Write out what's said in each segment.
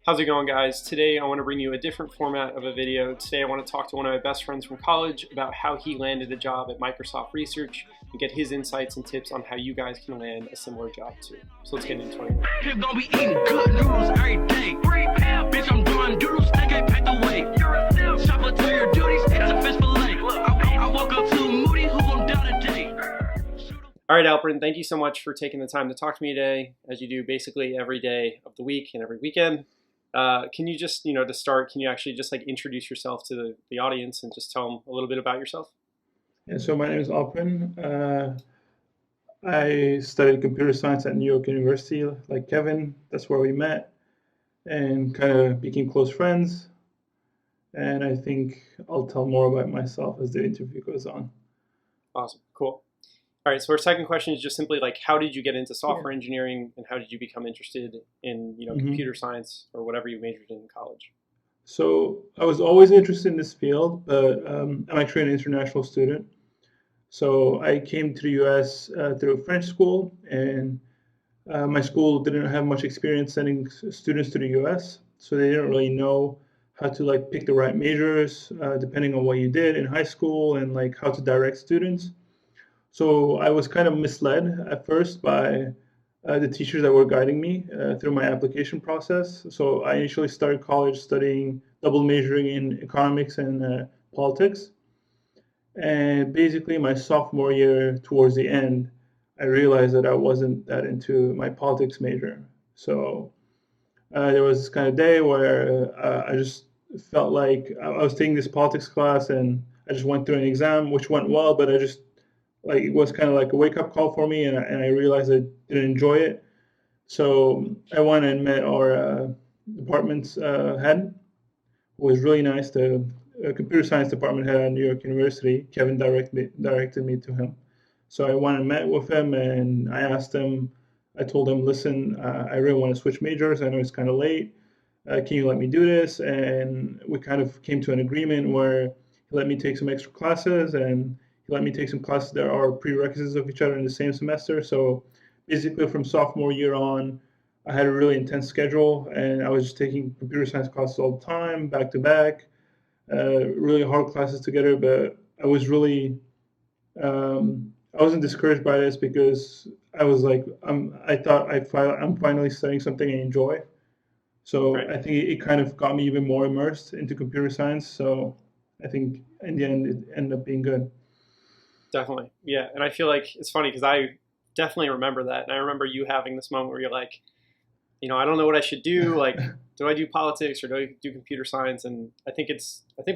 How's it going, guys? Today I want to bring you a different format of a video. Today I want to talk to one of my best friends from college about how he landed a job at Microsoft Research and get his insights and tips on how you guys can land a similar job too. So let's get into it. You're gonna be eating good noodles every day. Bitch, I'm doing doodles, think I packed away. Shop until your duties, it's a fish fillet. I woke up too moody, who gon' down today? All right, Alpern, thank you so much for taking the time to talk to me today, as you do basically every day of the week and every weekend. Can you just, to start, can you actually just like introduce yourself to the audience and just tell them a little bit about yourself? Yeah, so my name is Alpin. I studied computer science at New York University, like Kevin. That's where we met and kind of became close friends. And I think I'll tell more about myself as the interview goes on. Awesome. Cool. All right. So our second question is just simply like, how did you get into software engineering and how did you become interested in, computer science or whatever you majored in college? So I was always interested in this field, but I'm actually an international student. So I came to the US through a French school, and my school didn't have much experience sending students to the US, so they didn't really know how to like pick the right majors depending on what you did in high school and like how to direct students. So I was kind of misled at first by the teachers that were guiding me through my application process. So I initially started college studying double majoring in economics and politics. And basically, my sophomore year, towards the end, I realized that I wasn't that into my politics major. So there was this kind of day where I just felt like I was taking this politics class and I just went through an exam, which went well, but I just like it was kind of like a wake up call for me, and I realized I didn't enjoy it. So I went and met our department's head, who was really nice. The computer science department head at New York University, Kevin, directed me to him. So I went and met with him, and I asked him. I told him, "Listen, I really want to switch majors. I know it's kind of late. Can you let me do this?" And we kind of came to an agreement where he let me take some extra classes and he let me take some classes that are prerequisites of each other in the same semester. So basically, from sophomore year on, I had a really intense schedule, and I was just taking computer science classes all the time, back to back, really hard classes together. But I wasn't discouraged by this because I was like, I thought I'm finally studying something I enjoy. So Right. I think it kind of got me even more immersed into computer science. So I think in the end, it ended up being good. Definitely. Yeah. And I feel like it's funny because I definitely remember that. And I remember you having this moment where you're like, I don't know what I should do. Like, do I do politics or do I do computer science? And I think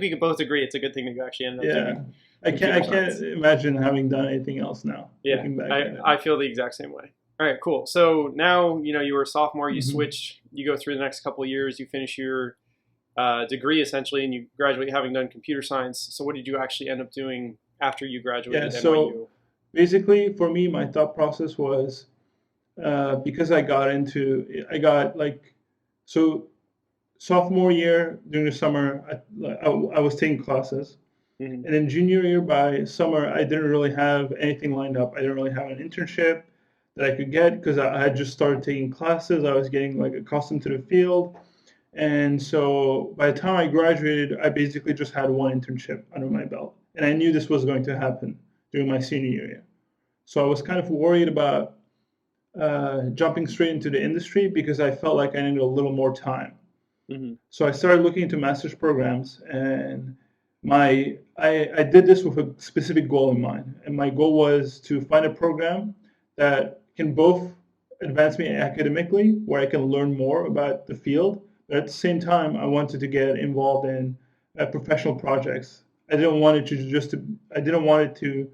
we can both agree it's a good thing that you actually ended up Yeah, doing I computer can't science. imagine having done anything else now. Yeah, Looking back at it. I feel the exact same way. All right, cool. So now, you were a sophomore, you hmm switch, you go through the next couple of years, you finish your degree essentially, and you graduate having done computer science. So what did you actually end up doing after you Yeah. graduated So NYU? basically, for me, my thought process was because I got like so sophomore year during the summer, I was taking classes. Hmm. And then junior year by summer, I didn't really have anything lined up. I didn't really have an internship that I could get because I had just started taking classes. I was getting like accustomed to the field. And so by the time I graduated, I basically just had one internship under my belt. And I knew this was going to happen during my senior year. So I was kind of worried about jumping straight into the industry because I felt like I needed a little more time. Hmm. So I started looking into master's programs, and I did this with a specific goal in mind. And my goal was to find a program that can both advance me academically, where I can learn more about the field, but at the same time, I wanted to get involved in professional projects. I didn't want it to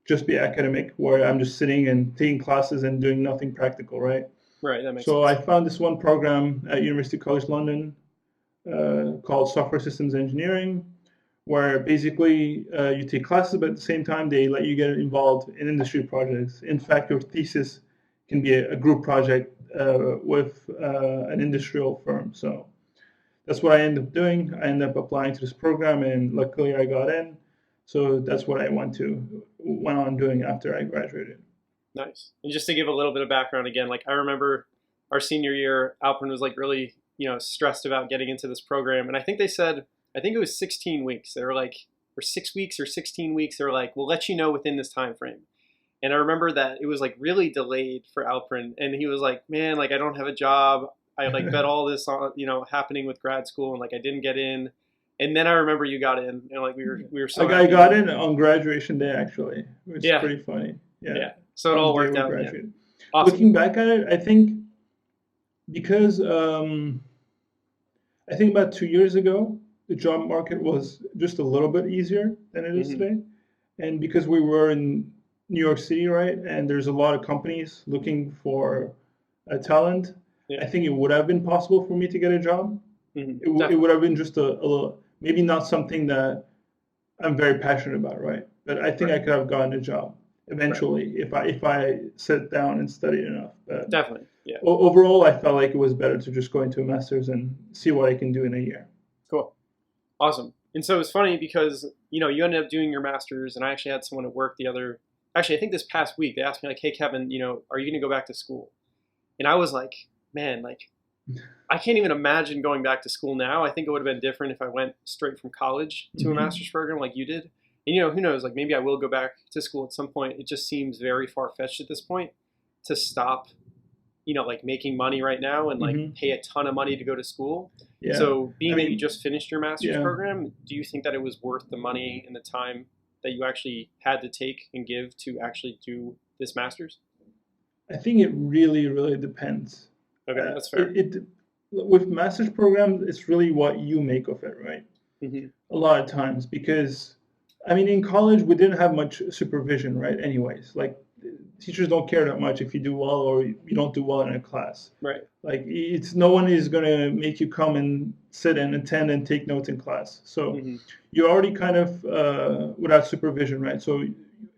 just be academic, where I'm just sitting and taking classes and doing nothing practical, right? Right, that makes So I sense. found this one program at University College London called Software Systems Engineering, where basically you take classes, but at the same time they let you get involved in industry projects. In fact, your thesis can be a group project with an industrial firm. So that's what I ended up doing. I ended up applying to this program, and luckily I got in. So that's what I went on doing after I graduated. Nice. And just to give a little bit of background again, like I remember our senior year, Alpern was like really stressed about getting into this program. And I think they said, I think it was 16 weeks. They were like, or 6 weeks or 16 weeks. They were like, we'll let you know within this time frame. And I remember that it was like really delayed for Alprin. And he was like, man, like I don't have a job. I like bet all this on, happening with grad school, and like I didn't get in. And then I remember you got in, and like we were so I happy. got in on graduation day actually, which is pretty funny. Yeah. So it all worked out. Yeah. Awesome. Looking back at it, I think because I think about 2 years ago, the job market was just a little bit easier than it is today. And because we were in New York City, right, and there's a lot of companies looking for talent, I think it would have been possible for me to get a job. It would have been just a little, maybe not something that I'm very passionate about, right? But I think I could have gotten a job eventually if I sit down and studied enough. But definitely, yeah. Overall, I felt like it was better to just go into a master's and see what I can do in a year. Cool, awesome. And so it's funny because you ended up doing your master's, and I actually had someone at work I think this past week they asked me like, hey Kevin, are you going to go back to school? And I was like, man, like I can't even imagine going back to school now. I think it would have been different if I went straight from college to a master's program like you did. And who knows, like maybe I will go back to school at some point. It just seems very far-fetched at this point to stop, like making money right now and like pay a ton of money to go to school. Yeah. So that you just finished your master's program, do you think that it was worth the money and the time that you actually had to take and give to actually do this master's? I think it really, really depends. Okay, that's fair. With master's programs, it's really what you make of it, right? A lot of times, because in college we didn't have much supervision, right? Anyways, like teachers don't care that much if you do well or you don't do well in a class, right? Like no one is gonna make you come and sit and attend and take notes in class. So you're already kind of without supervision, right? So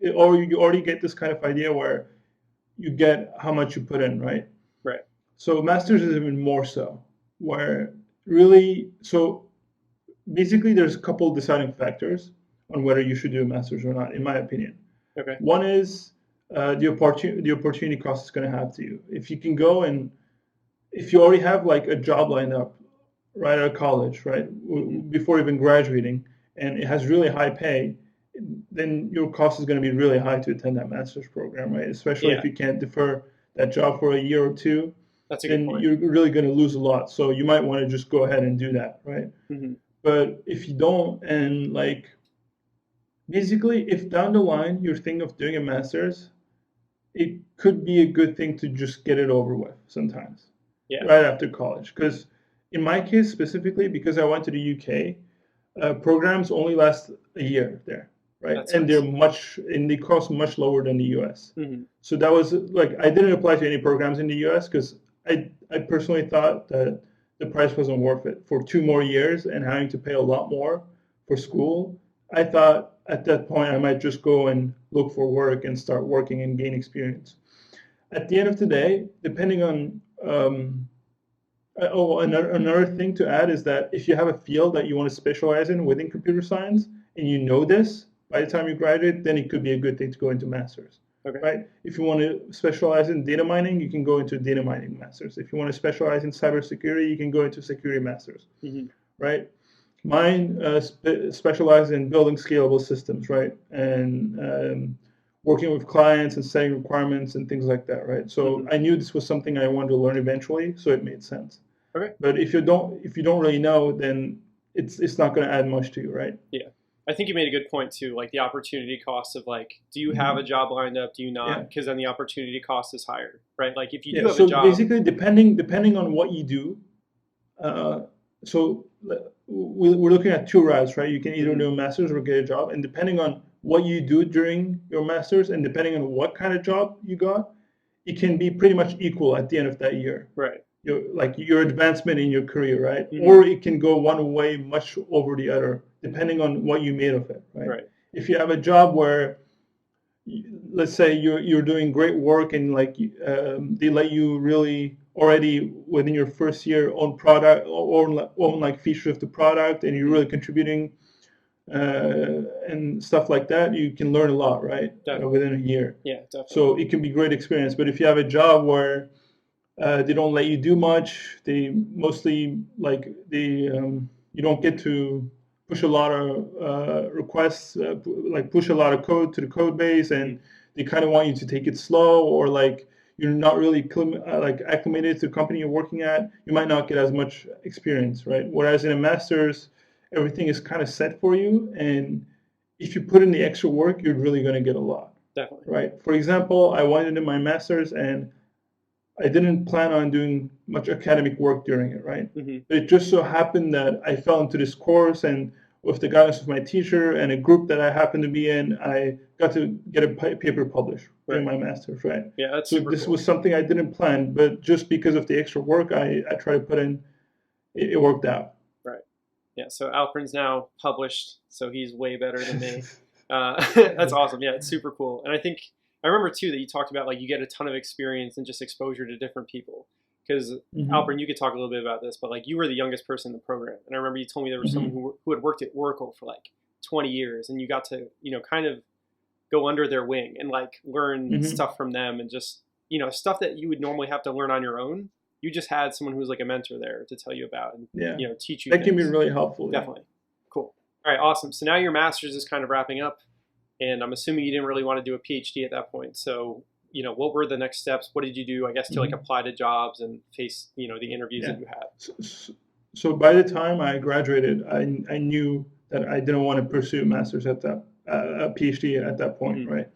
you already get this kind of idea where you get how much you put in, right? Right. So masters is even more so, where really, so basically there's a couple deciding factors on whether you should do a master's or not, in my opinion. Okay. One is the opportunity cost it's going to have to you. If you can go and if you already have like a job lined up right out of college, right, before even graduating, and it has really high pay, then your cost is going to be really high to attend that master's program, right? Especially if you can't defer that job for a year or two. That's a good point. You're really going to lose a lot. So you might want to just go ahead and do that, right? But if you don't, and like, basically, if down the line you're thinking of doing a master's, it could be a good thing to just get it over with sometimes, right after college. Because in my case specifically, because I went to the UK, programs only last a year there, right? That's and nice. They cost much lower than the US. So that was like, I didn't apply to any programs in the US because I personally thought that the price wasn't worth it for 2 more years and having to pay a lot more for school. I thought at that point I might just go and look for work and start working and gain experience. At the end of the day, depending on another thing to add is that if you have a field that you want to specialize in within computer science and you know this by the time you graduate, then it could be a good thing to go into masters. Okay. Right? If you want to specialize in data mining, you can go into data mining masters. If you want to specialize in cybersecurity, you can go into security masters. Right? Mine specialized in building scalable systems, right? And working with clients and setting requirements and things like that, right? So I knew this was something I wanted to learn eventually, so it made sense. Okay. But if you don't really know, then it's not going to add much to you, right? Yeah. I think you made a good point too, like the opportunity cost of like, do you have a job lined up? Do you not? Because then the opportunity cost is higher, right? Like if you do have a job. So basically, depending on what you do, so we're looking at 2 routes, right? You can either do a master's or get a job, and depending on what you do during your master's, and depending on what kind of job you got, it can be pretty much equal at the end of that year. Right. Your advancement in your career, right? Or it can go one way much over the other, depending on what you made of it, right? Right. If you have a job where, let's say you're doing great work and like they let you really already within your first year own product or own like features of the product, and you're really contributing and stuff like that, you can learn a lot, right? Within a year. Yeah, definitely. So it can be great experience. But if you have a job where They don't let you do much. They mostly you don't get to push a lot of requests, like push a lot of code to the code base, and they kind of want you to take it slow, or like you're not really like acclimated to the company you're working at. You might not get as much experience, right? Whereas in a master's, everything is kind of set for you, and if you put in the extra work, you're really going to get a lot. Definitely. Right. For example, I went into my master's and I didn't plan on doing much academic work during it, right? But it just so happened that I fell into this course, and with the guidance of my teacher and a group that I happened to be in, I got to get a paper published during my master's, right? Yeah, that's so super this cool. was something I didn't plan, but just because of the extra work I tried to put in, it worked out. Right. Yeah. So Alpern's now published, so he's way better than me. That's awesome. Yeah, it's super cool. And I think I remember too that you talked about like you get a ton of experience and just exposure to different people. Because Alpern, you could talk a little bit about this, but like you were the youngest person in the program, and I remember you told me there was someone who had worked at Oracle for like 20 years, and you got to kind of go under their wing and like learn stuff from them, and just stuff that you would normally have to learn on your own. You just had someone who was like a mentor there to tell you about and teach you. That can be really helpful. Definitely. Cool. All right, awesome. So now your master's is kind of wrapping up, and I'm assuming you didn't really want to do a PhD at that point. So, what were the next steps? What did you do, I guess, to like apply to jobs and face, the interviews that you had? So by the time I graduated, I knew that I didn't want to pursue a master's at that, a PhD at that point, right?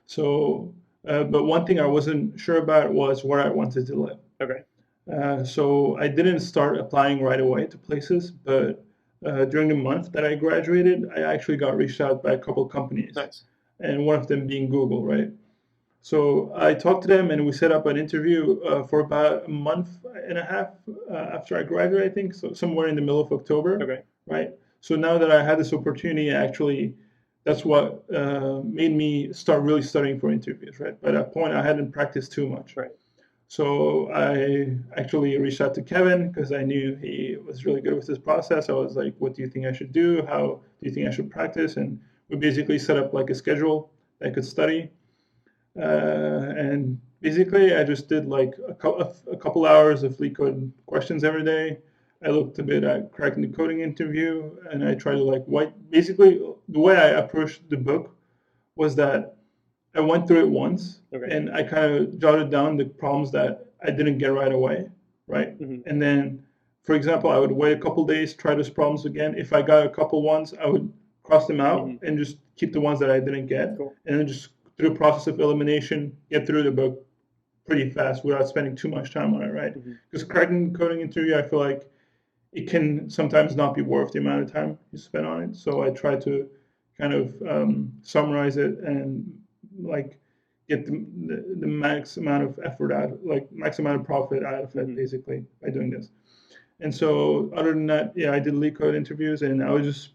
So, but one thing I wasn't sure about was where I wanted to live. Okay. So I didn't start applying right away to places, but during the month that I graduated, I actually got reached out by a couple of companies. Nice. And one of them being Google, right? So I talked to them and we set up an interview for about a month and a half after I graduated, I think, so somewhere in the middle of October. Okay. Right. So now that I had this opportunity, actually, that's what made me start really studying for interviews, right? By that point, I hadn't practiced too much. Right. So I actually reached out to Kevin because I knew he was really good with this process. I was like, what do you think I should do? How do you think I should practice? And we basically set up like a schedule that I could study. And basically, I just did like a couple hours of leak code questions every day. I looked a bit at cracking the coding interview, and I tried to basically, the way I approached the book was that I went through it once, and I kind of jotted down the problems that I didn't get right away, right? And then, for example, I would wait a couple days, try those problems again. If I got a couple ones, I would cross them out and just keep the ones that I didn't get, and then just through the process of elimination, get through the book pretty fast without spending too much time on it, right? Because cracking the coding interview, I feel like it can sometimes not be worth the amount of time you spend on it. So I try to kind of summarize it and like get the max amount of effort out, like max amount of profit out of it, basically, by doing this. And so other than that, yeah, I did leak code interviews, and I was just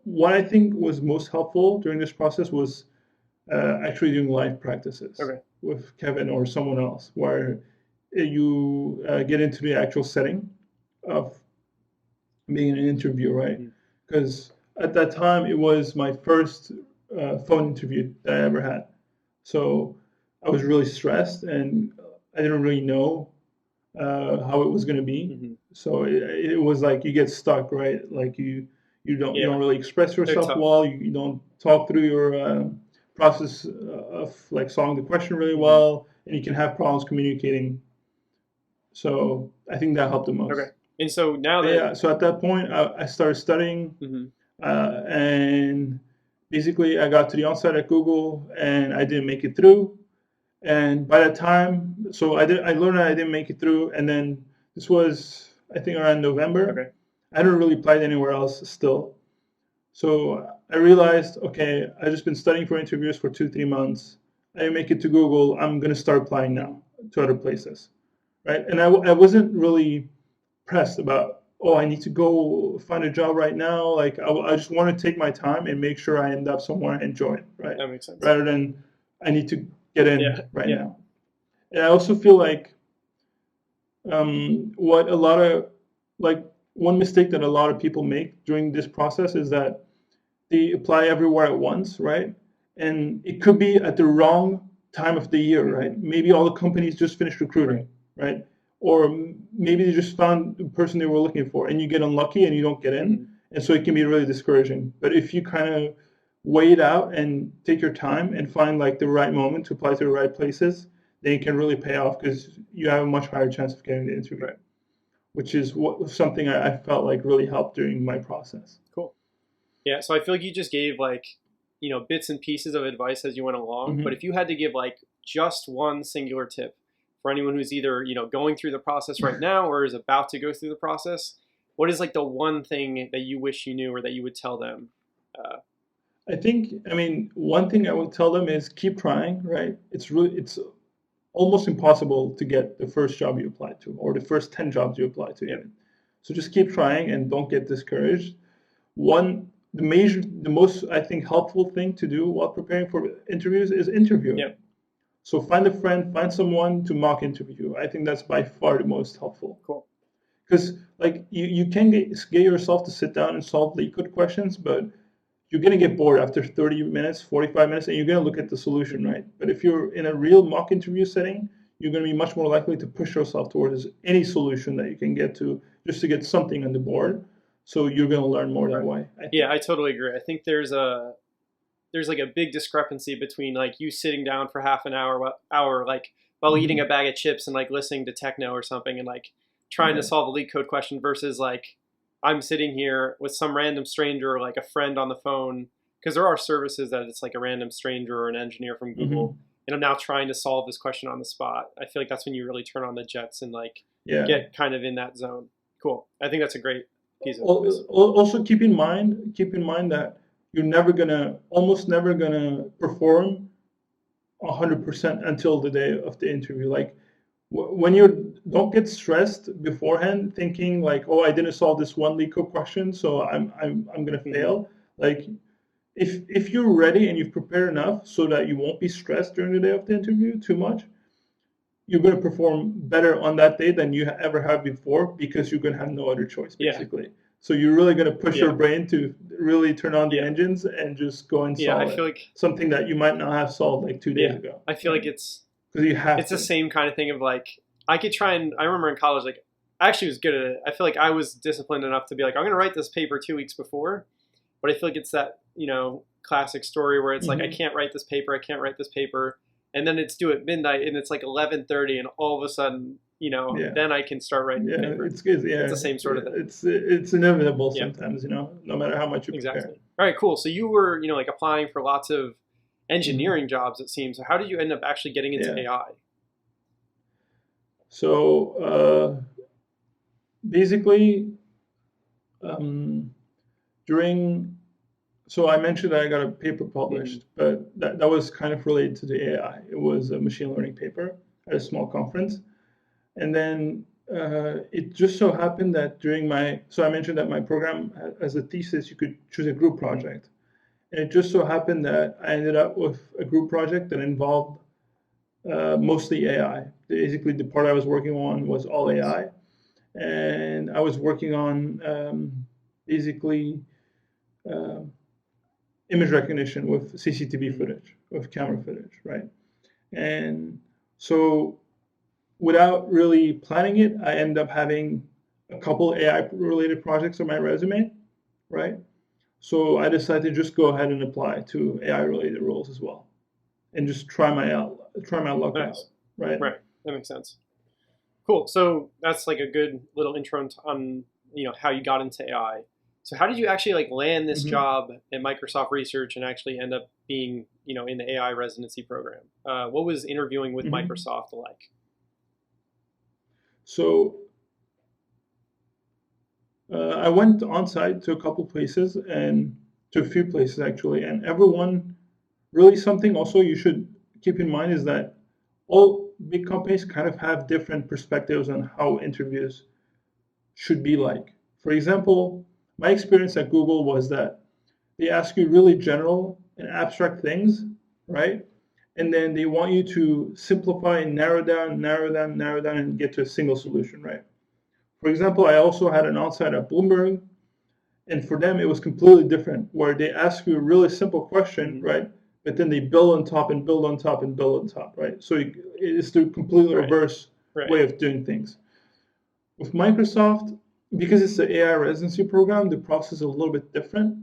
what I think was most helpful during this process was actually doing live practices with Kevin or someone else, where you get into the actual setting of being an interview, right? Because at that time, it was my first phone interview that I ever had. So I was really stressed, and I didn't really know how it was going to be. So it was like you get stuck, right? Like you don't really express yourself well. You don't talk through your process of like solving the question really well, and you can have problems communicating. So I think that helped the most. Okay. And so now that so at that point, I started studying, and basically I got to the onsite at Google, and I didn't make it through. And by that time, so I learned that I didn't make it through, and then this was I think around November. I hadn't really applied anywhere else still. So I realized, okay, I've just been studying for interviews for 2-3 months. I didn't make it to Google. I'm going to start applying now to other places, right? And I wasn't really pressed about, oh, I need to go find a job right now. Like I just want to take my time and make sure I end up somewhere I enjoy it, right? That makes sense. Rather than I need to get in now. And I also feel like what a lot of like one mistake that a lot of people make during this process is that they apply everywhere at once, right? And it could be at the wrong time of the year, right? Maybe all the companies just finished recruiting, right? Or maybe they just found the person they were looking for, and you get unlucky and you don't get in, and so it can be really discouraging. But if you kind of wait out and take your time and find like the right moment to apply to the right places, then it can really pay off because you have a much higher chance of getting the interview, Right. which is something I felt like really helped during my process. Cool. Yeah, so I feel like you just gave like, bits and pieces of advice as you went along. But if you had to give like just one singular tip for anyone who's either, going through the process right now or is about to go through the process, what is like the one thing that you wish you knew or that you would tell them? I mean, one thing I would tell them is keep trying, right? It's almost impossible to get the first job you apply to or the first 10 jobs you apply to even. So just keep trying and don't get discouraged. The most, I think, helpful thing to do while preparing for interviews is interviewing. Yep. So find a friend, find someone to mock interview. I think that's by far the most helpful. Cool. Because like you can get yourself to sit down and solve the code questions, but you're going to get bored after 30 minutes, 45 minutes, and you're going to look at the solution, right? But if you're in a real mock interview setting, you're going to be much more likely to push yourself towards any solution that you can get to just to get something on the board. So you're going to learn more that way. Yeah, I totally agree. I think there's like a big discrepancy between like you sitting down for half an hour like while eating a bag of chips and like listening to techno or something and like trying to solve a leak code question versus like I'm sitting here with some random stranger or like a friend on the phone, because there are services that it's like a random stranger or an engineer from Google, and I'm now trying to solve this question on the spot. I feel like that's when you really turn on the jets and like get kind of in that zone. Cool. I think that's a great piece of advice. Also keep in mind that you're almost never gonna perform 100% until the day of the interview. Like when you don't get stressed beforehand thinking like, oh, I didn't solve this one leak code question, so I'm gonna fail. Like if you're ready and you've prepared enough so that you won't be stressed during the day of the interview too much, you're going to perform better on that day than you ever have before because you're going to have no other choice basically. So you're really going to push your brain to really turn on the engines and just go and solve I feel like something that you might not have solved like 2 days ago. I feel like it's because you have the same kind of thing of like I could try and I remember in college like I actually was good at it. I feel like I was disciplined enough to be like I'm going to write this paper 2 weeks before, but I feel like it's that classic story where it's like I can't write this paper, and then it's due at midnight and it's like 11:30 and all of a sudden then I can start writing the paper. It's good. Yeah, it's the same sort of thing. It's inevitable sometimes, no matter how much you prepare. All right, cool. So you were like applying for lots of engineering jobs, it seems. So how did you end up actually getting into AI? So basically so I mentioned that I got a paper published, but that was kind of related to the AI. It was a machine learning paper at a small conference. And then it just so happened that so I mentioned that my program, as a thesis, you could choose a group project. And it just so happened that I ended up with a group project that involved mostly AI. Basically, the part I was working on was all AI. And I was working on basically image recognition with CCTV footage, with camera footage, right? And so without really planning it, I ended up having a couple AI-related projects on my resume, right? So I decided to just go ahead and apply to AI-related roles as well, and just try my luck out, right? Right, that makes sense. Cool. So that's like a good little intro on how you got into AI. So how did you actually like land this job at Microsoft Research and actually end up being in the AI residency program? What was interviewing with Microsoft like? So I went on site to a couple places and to a few places actually, and everyone really something also you should keep in mind is that all big companies kind of have different perspectives on how interviews should be like. For example, my experience at Google was that they ask you really general and abstract things, right? And then they want you to simplify and narrow down, and get to a single solution, right? For example, I also had an onsite at Bloomberg, and for them it was completely different, where they ask you a really simple question, right? but then they build on top and build on top and build on top, right? So it's the completely Right. reverse Right. way of doing things. With Microsoft, because it's the AI residency program, the process is a little bit different.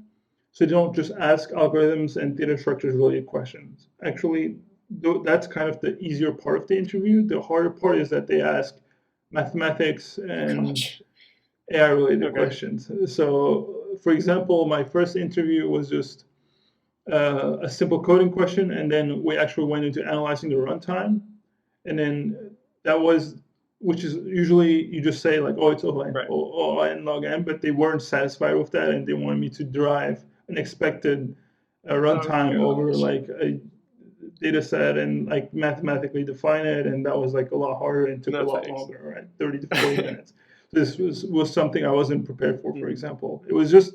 So you don't just ask algorithms and data structures related questions. Actually, that's kind of the easier part of the interview. The harder part is that they ask mathematics and Gosh. AI related Okay. questions. So, for example, my first interview was just a simple coding question, and then we actually went into analyzing the runtime, and then that was, which is usually you just say like, oh, it's Right. O n log n, but they weren't satisfied with that, and they wanted me to derive an expected runtime over gosh. like a data set and like mathematically define it, and that was like a lot harder and took No a lot thanks. longer, right? 30 to 40 minutes. This was something I wasn't prepared for example. It was just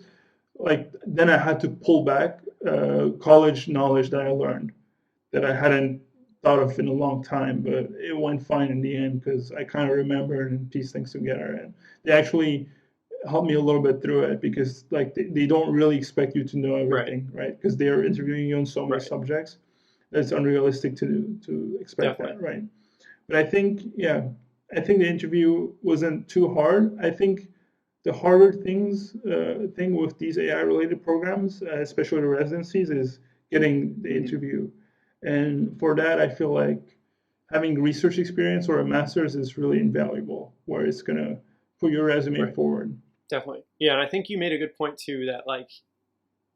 like then I had to pull back college knowledge that I learned that I hadn't thought of in a long time, but it went fine in the end because I kind of remembered and pieced things together. And they actually helped me a little bit through it because like they don't really expect you to know everything, right? Because they're interviewing you on so many Right. subjects that it's unrealistic to expect Definitely. that, right? But I think, yeah, I think the interview wasn't too hard. I think the harder thing with these AI related programs, especially the residencies, is getting the interview. And for that, I feel like having research experience or a master's is really invaluable, where it's gonna put your resume Right. forward. Definitely. Yeah, and I think you made a good point too that like,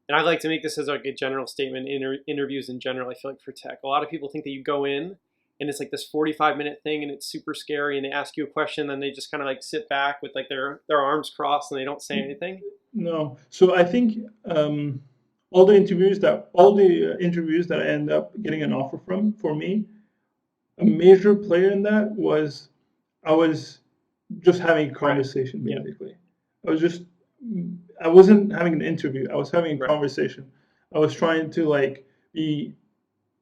and I'd like to make this as like a general statement. Interviews in general, I feel like for tech, a lot of people think that you go in and it's like this 45-minute thing and it's super scary and they ask you a question, then they just kind of like sit back with like their arms crossed and they don't say anything. No, so I think all the interviews that I end up getting an offer from, for me, a major player in that was I was just having a Right. conversation Yeah. basically. I was just I wasn't having an interview. I was having a Right. conversation. I was trying to like be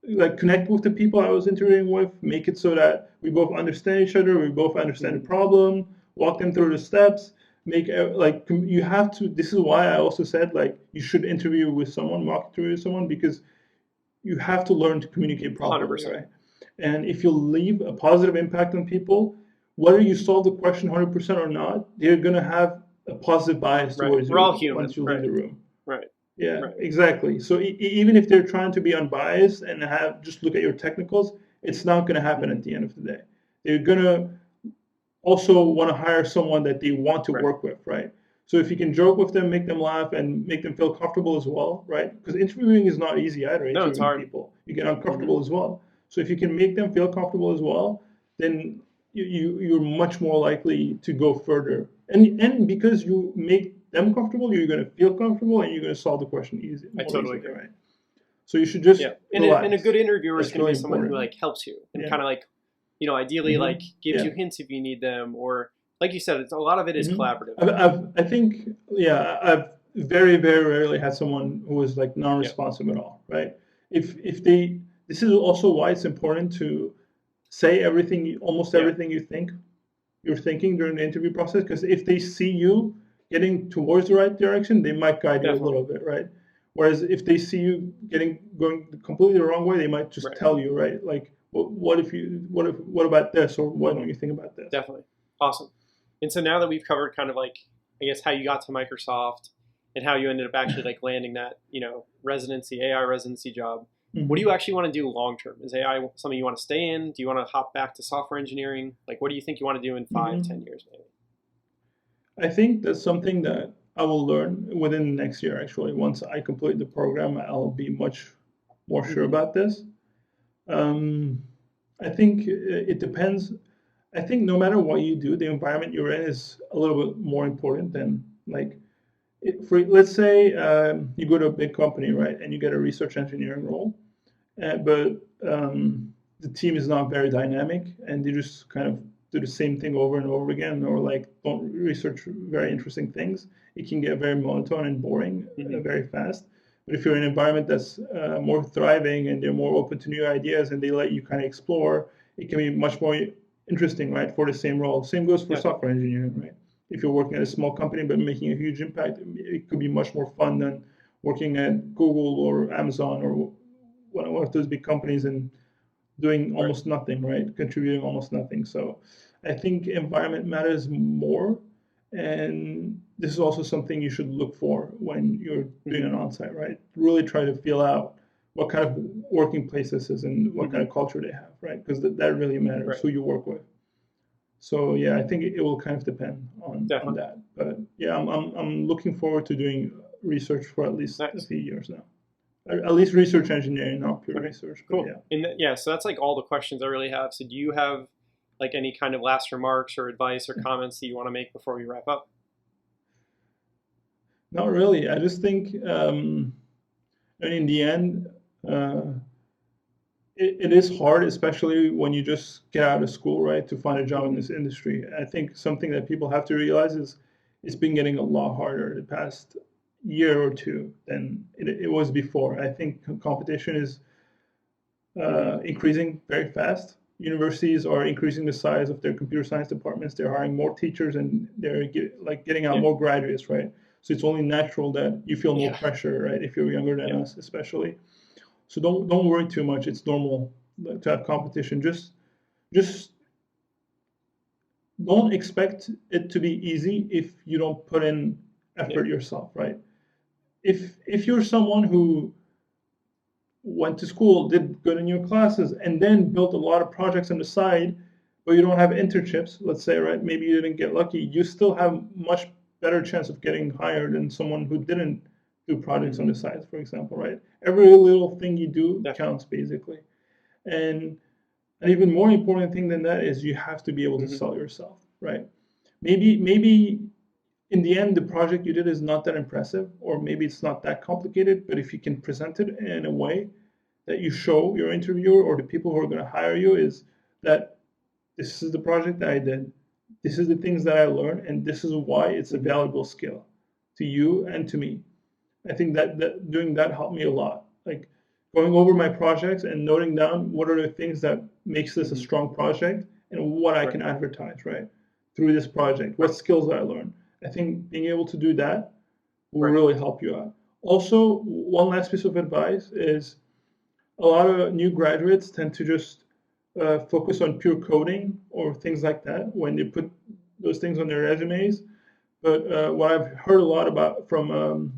like connect with the people I was interviewing with, make it so that we both understand each other, we both understand the problem, walk them through the steps, make like you have to. This is why I also said like you should interview with someone, mock interview with someone because you have to learn to communicate properly, 100%. right? And if you leave a positive impact on people, whether you solve the question 100% or not, they're gonna have a positive bias Right. towards We're all you human. once you leave Right. the room. Right. Yeah, Right. exactly. So even if they're trying to be unbiased and have just look at your technicals, it's not going to happen at the end of the day. They're going to also want to hire someone that they want to Right. work with, right? So if you can joke with them, make them laugh, and make them feel comfortable as well, right? Because interviewing is not easy either. No, it's Interviewing hard. people, you get uncomfortable as well. So if you can make them feel comfortable as well, then you're much more likely to go further. And because you make them comfortable, you're going to feel comfortable, and you're going to solve the question I more totally easily, agree. right? So you should just Yeah. And a relax. good interviewer is That's going to really be someone who important. like helps you and Yeah. kind of like, ideally like gives Yeah. you hints if you need them, or like you said, it's a lot of it is collaborative. I think, yeah, I've very, very rarely had someone who was like non-responsive at all, right? If they, this is also why it's important to say everything, almost Yeah. everything you're thinking during the interview process, because if they see you getting towards the right direction, they might guide you a Definitely. little bit, right? Whereas if they see you going completely the wrong way, they might just Right. tell you, right? Like, what about this, or why don't you think about this? Definitely. Awesome. And so now that we've covered kind of like, I guess, how you got to Microsoft and how you ended up actually like landing that, residency, AI residency job, what do you actually want to do long term? Is AI something you want to stay in? Do you want to hop back to software engineering? Like, what do you think you want to do in 5, 10 years maybe? I think that's something that I will learn within the next year, actually. Once I complete the program, I'll be much more sure about this. I think it depends. I think no matter what you do, the environment you're in is a little bit more important than like, let's say you go to a big company, right, and you get a research engineering role, but the team is not very dynamic and they just kind of do the same thing over and over again or like don't research very interesting things. It can get very monotone and boring very fast. But if you're in an environment that's more thriving and they're more open to new ideas and they let you kind of explore, it can be much more interesting, right, for the same role. Same goes for software engineering, right? If you're working at a small company but making a huge impact, it could be much more fun than working at Google or Amazon or one of those big companies and doing almost nothing, right? Contributing almost nothing. So I think environment matters more. And this is also something you should look for when you're doing an on-site, right? Really try to feel out what kind of working place this is and what kind of culture they have, right? Because that really matters, who you work with. So yeah, I think it will kind of depend on that. But yeah, I'm looking forward to doing research for at least a few years now. At least research engineering, not pure research. But cool. Yeah. So that's like all the questions I really have. So do you have like any kind of last remarks or advice or comments that you want to make before we wrap up? Not really. I just think, and in the end, it is hard, especially when you just get out of school, right, to find a job in this industry. I think something that people have to realize is it's been getting a lot harder the past year or two than it was before. I think competition is increasing very fast. Universities are increasing the size of their computer science departments. They're hiring more teachers and they're getting out more graduates, right? So it's only natural that you feel more pressure, right? If you're younger than us, especially. So don't worry too much. It's normal to have competition. Just don't expect it to be easy if you don't put in effort yourself, right? If you're someone who went to school, did good in your classes, and then built a lot of projects on the side, but you don't have internships, let's say, right? Maybe you didn't get lucky. You still have much better chance of getting hired than someone who didn't do projects on the side, for example, right? Every little thing you do counts, basically. And an even more important thing than that is you have to be able to sell yourself, right? Maybe in the end, the project you did is not that impressive, or maybe it's not that complicated, but if you can present it in a way that you show your interviewer or the people who are going to hire you is that this is the project that I did, this is the things that I learned, and this is why it's a valuable skill to you and to me. I think that doing that helped me a lot. Like going over my projects and noting down what are the things that makes this a strong project and what I can advertise, right, through this project, what skills I learned. I think being able to do that will really help you out. Also, one last piece of advice is a lot of new graduates tend to just focus on pure coding or things like that when they put those things on their resumes. But what I've heard a lot about from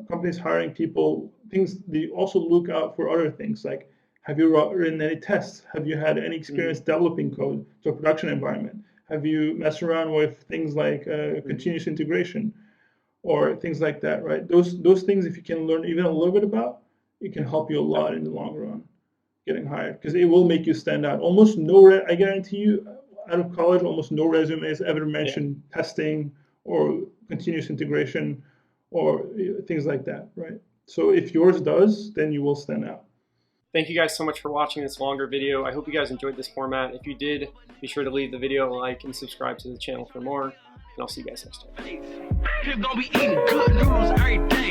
companies hiring people, things they also look out for other things like, have you written any tests? Have you had any experience developing code to a production environment? Have you messed around with things like continuous integration or things like that, right? Those things, if you can learn even a little bit about, it can help you a lot in the long run getting hired because it will make you stand out. Almost no, I guarantee you, out of college, almost no resumes ever mention testing or continuous integration or things like that, right? So if yours does, then you will stand out. Thank you guys so much for watching this longer video. I hope you guys enjoyed this format. If you did, be sure to leave the video a like and subscribe to the channel for more. And I'll see you guys next time.